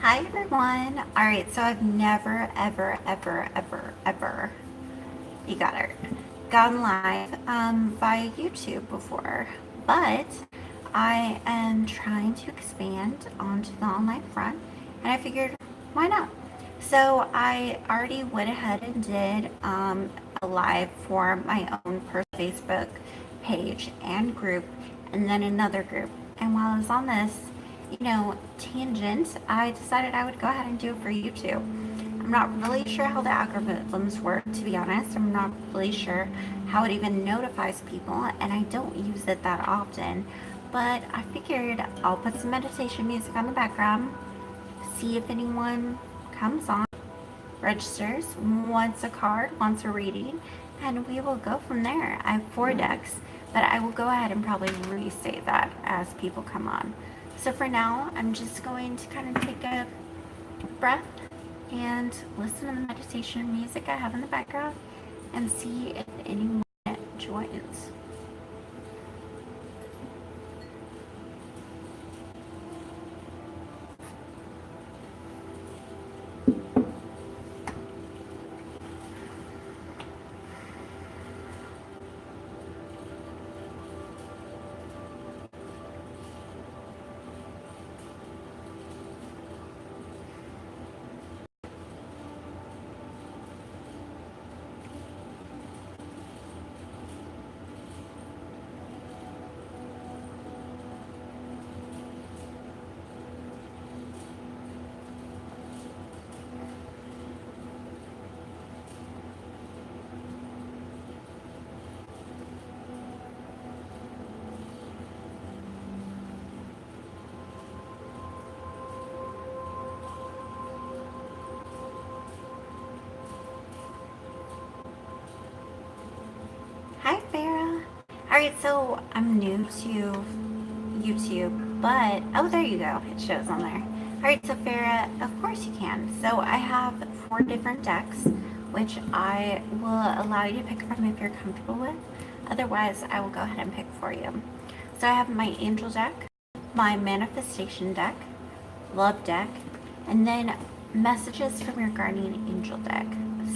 Hi everyone. All right, so I've never, ever, you got it, gone live via YouTube before, but I am trying to expand onto the online front, and I figured, why not? So I already went ahead and did a live for my own Facebook page and group, and then another group. And while I was on this, tangent, I decided I would go ahead and do it for YouTube. I'm not really sure how the algorithms work, to be honest. I'm not really sure how it even notifies people, and I don't use it that often. But I figured I'll put some meditation music on the background, see if anyone comes on, registers, wants a card, wants a reading, and we will go from there. I have 4 decks, but I will go ahead and probably restate that as people come on. So for now, I'm just going to kind of take a breath and listen to the meditation music I have in the background and see if anyone joins. Hi, Farah. All right, so I'm new to YouTube, but oh, there you go. It shows on there. All right, so Farah, of course you can. So I have 4 different decks, which I will allow you to pick from if you're comfortable with. Otherwise, I will go ahead and pick for you. So I have my Angel deck, my Manifestation deck, Love deck, and then Messages from your Guardian Angel deck.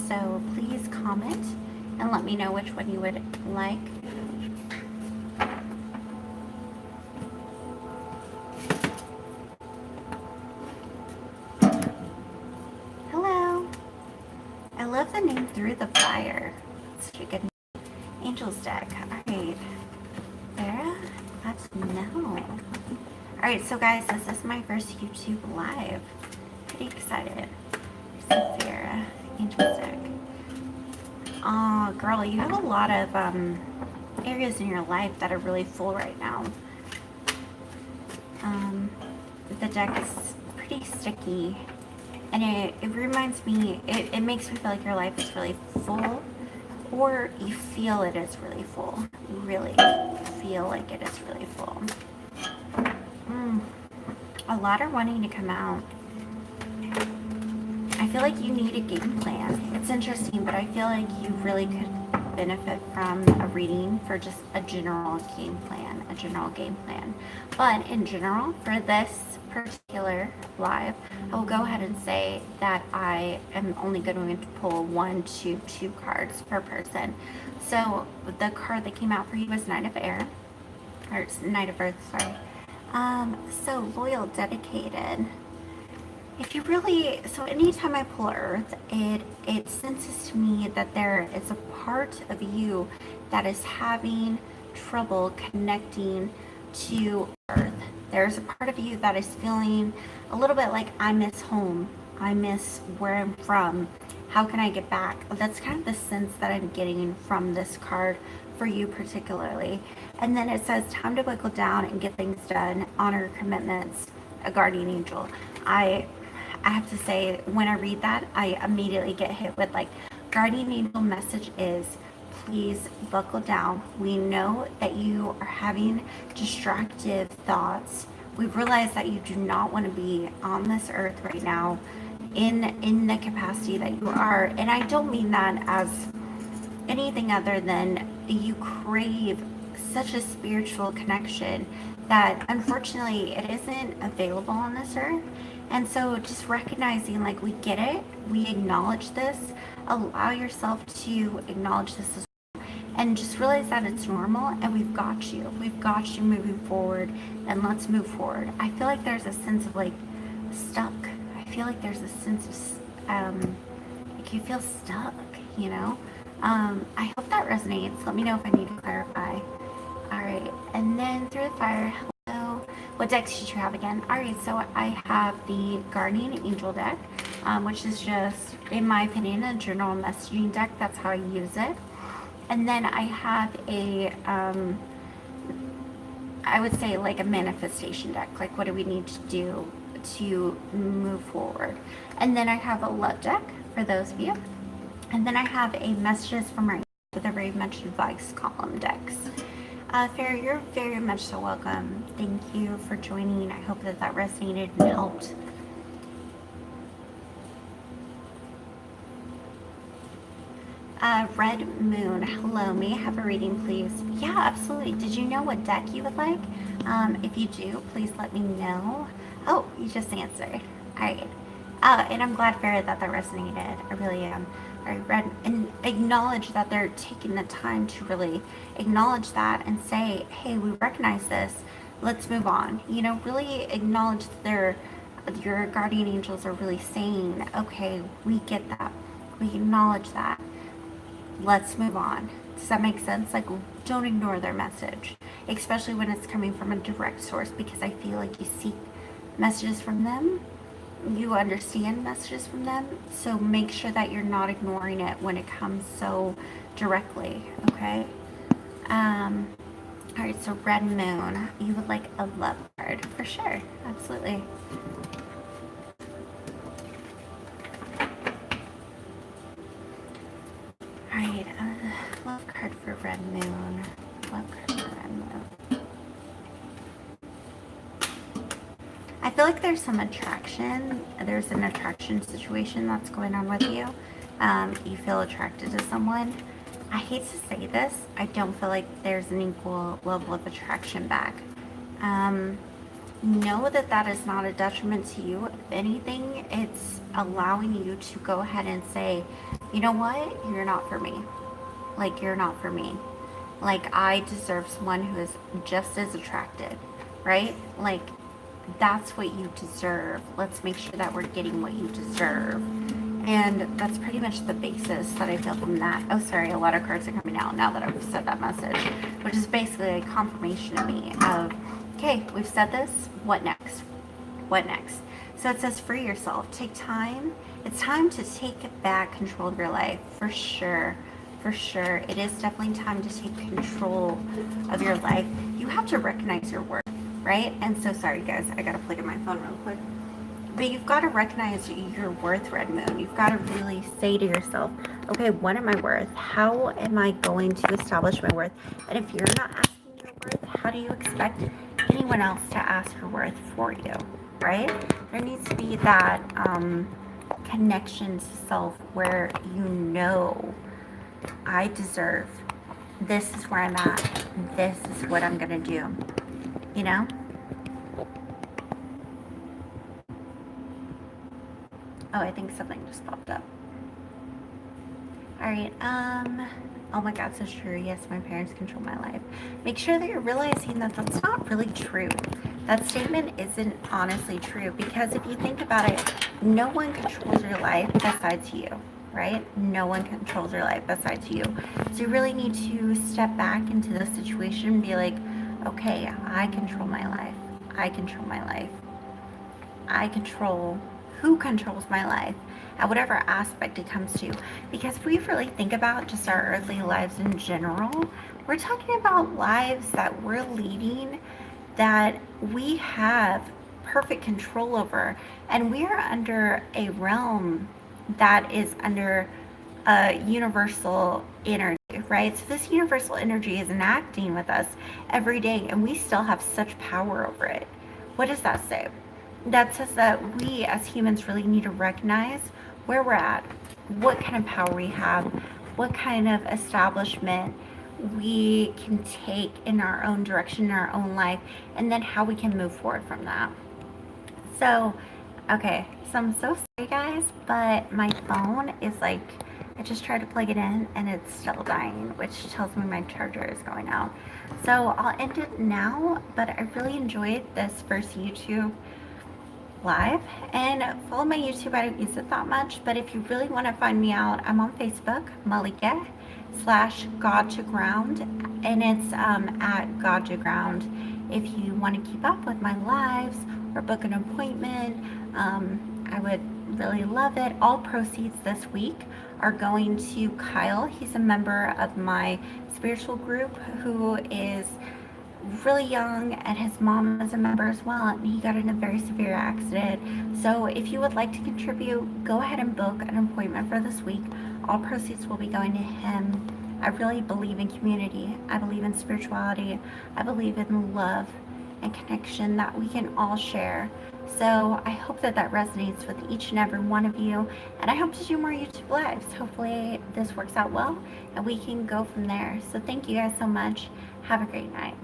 So please comment and let me know which one you would like. Hello. I love the name Through the Fire. It's such a good name. Angels deck. All right. Sarah, let's know. All right, so guys, this is my first YouTube live. Pretty excited. Sarah, Angels deck. Oh, girl, you have a lot of areas in your life that are really full right now. The deck is pretty sticky, and it reminds me, it makes me feel like your life is really full, or you feel it is really full. You really feel like it is really full. A lot are wanting to come out. I feel like you need a game plan. It's interesting, but I feel like you really could benefit from a reading for just a general game plan, But in general, for this particular live, I will go ahead and say that I am only going to pull 1 to 2 cards per person. So the card that came out for you was Knight of Air, or Knight of Earth, sorry. So loyal, dedicated. If you really, so anytime I pull Earth, it senses to me that there is a part of you that is having trouble connecting to Earth. There's a part of you that is feeling a little bit like, I miss home. I miss where I'm from. How can I get back? That's kind of the sense that I'm getting from this card for you particularly. And then it says, time to wiggle down and get things done. Honor commitments. A guardian angel. I have to say, when I read that, I immediately get hit with like, guardian angel message is, please buckle down. We know that you are having destructive thoughts. We realize that you do not want to be on this earth right now in the capacity that you are. And I don't mean that as anything other than you crave such a spiritual connection that unfortunately it isn't available on this earth. And so just recognizing, like, we get it, we acknowledge this, allow yourself to acknowledge this as well, and just realize that it's normal and we've got you. We've got you moving forward, and let's move forward. I feel like there's a sense of like stuck. I feel like there's a sense of like you feel stuck, you know? I hope that resonates. Let me know if I need to clarify. All right, and then through the fire, hello. What decks did you have again? All right, so I have the Guardian Angel deck, which is just, in my opinion, a general messaging deck. That's how I use it. And then I have a, I would say like a manifestation deck. Like, what do we need to do to move forward? And then I have a love deck for those of you. And then I have a messages from my with a very much advice column decks. Farrah, you're very much so welcome. Thank you for joining. I hope that that resonated and helped. Red Moon, hello. May I have a reading, please? Yeah, absolutely. Did you know what deck you would like? If you do, please let me know. Oh, you just answered. All right. And I'm glad, Farrah, that that resonated. I really am. I read and acknowledge that they're taking the time to really acknowledge that and say, hey, we recognize this, let's move on. You know, really acknowledge that your guardian angels are really saying, okay, we get that, we acknowledge that, let's move on. Does that make sense? Like, don't ignore their message, especially when it's coming from a direct source, because I feel like you seek messages from them, you understand messages from them, so make sure that you're not ignoring it when it comes so directly, okay? All right, so Red Moon, you would like a love card, for sure, absolutely. All right, love card for Red Moon, love card for Red Moon. I feel like there's some attraction. There's an attraction situation that's going on with you. You feel attracted to someone. I hate to say this. I don't feel like there's an equal level of attraction back. Know that that is not a detriment to you. If anything, it's allowing you to go ahead and say, you know what? You're not for me. Like, you're not for me. Like, I deserve someone who is just as attracted, right? Like, that's what you deserve. Let's make sure that we're getting what you deserve. And that's pretty much the basis that I feel from that. Oh, sorry, a lot of cards are coming out now that I've said that message, which is basically a confirmation to me of, okay, we've said this, what next? What next? So it says free yourself, take time. It's time to take back control of your life, for sure. For sure. It is definitely time to take control of your life. You have to recognize your worth. Right? And so sorry guys, I gotta plug in my phone real quick. But you've got to recognize your worth, Red Moon. You've got to really say to yourself, okay, what am I worth? How am I going to establish my worth? And if you're not asking your worth, how do you expect anyone else to ask your worth for you? Right? There needs to be that connection to self where you know, I deserve, this is where I'm at, this is what I'm gonna do. You know? Oh, I think something just popped up. All right, oh my God, so true. Yes, my parents control my life. Make sure that you're realizing that that's not really true. That statement isn't honestly true, because if you think about it, no one controls your life besides you, right? No one controls your life besides you. So you really need to step back into the situation and be like, okay, I control my life. I control my life. I control who controls my life at whatever aspect it comes to. Because if we really think about just our earthly lives in general, we're talking about lives that we're leading that we have perfect control over. And we are under a realm that is under a universal energy. Right? So this universal energy is enacting with us every day, and we still have such power over it. What does that say? That says that we as humans really need to recognize where we're at, what kind of power we have, what kind of establishment we can take in our own direction in our own life, and then how we can move forward from that. So, okay, so I'm so sorry guys, but my phone is like, I just tried to plug it in and it's still dying, which tells me my charger is going out. So I'll end it now, but I really enjoyed this first YouTube live, and follow my YouTube. I don't use it that much, but if you really want to find me out, I'm on Facebook, Malika /God to Ground, and it's at God to Ground. If you want to keep up with my lives or book an appointment, I would really love it. All proceeds this week are going to Kyle. He's a member of my spiritual group who is really young, and his mom is a member as well, and he got in a very severe accident. So if you would like to contribute, go ahead and book an appointment for this week. All proceeds will be going to him. I really believe in community. I believe in spirituality. I believe in love and connection that we can all share. So I hope that that resonates with each and every one of you, and I hope to do more YouTube lives. Hopefully this works out well and we can go from there. So thank you guys so much. Have a great night.